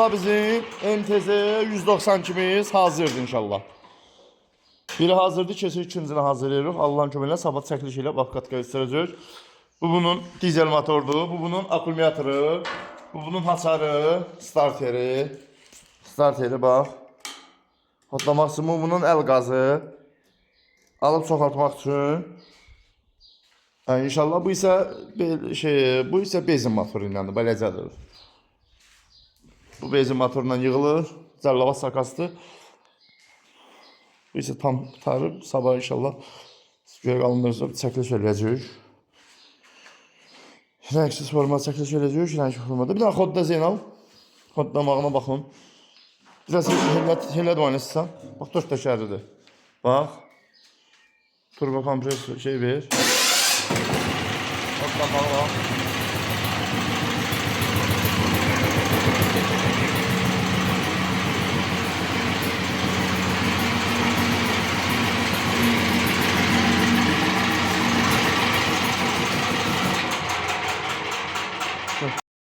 Kodda bizim MTZ 192'miz hazırdır inşallah. Biri hazırdır, keçir ikincisini hazırlayırıq. Allah'ın köməklə sabah çəkiliş ilə vaxt göstərəcək. Bu bunun dizel motordur, bu bunun akkumulatoru, bu bunun hasarı, starteri bax. Hatta maksimum bunun el qazı. Alıp çoxaltmaq üçün. Yani inşallah bu ise benzin motoru iləndir, beləcədir. Bu benzin motorundan yığılır, zərlava sakasıdır. Bu ise tam tarif, sabah inşallah göğe alınırsa çəkiliş eləyəcəyik. Rənksiz format çəkiliş eləyəcəyik, rəngsiz formada. Bir dənə Xodda Zeynal, Xodda mağına baxın. Biraz hillə oynasın. Bax, 4 təkərlidir. Bax. Turbo kompresör şey ver. Xodda mağına.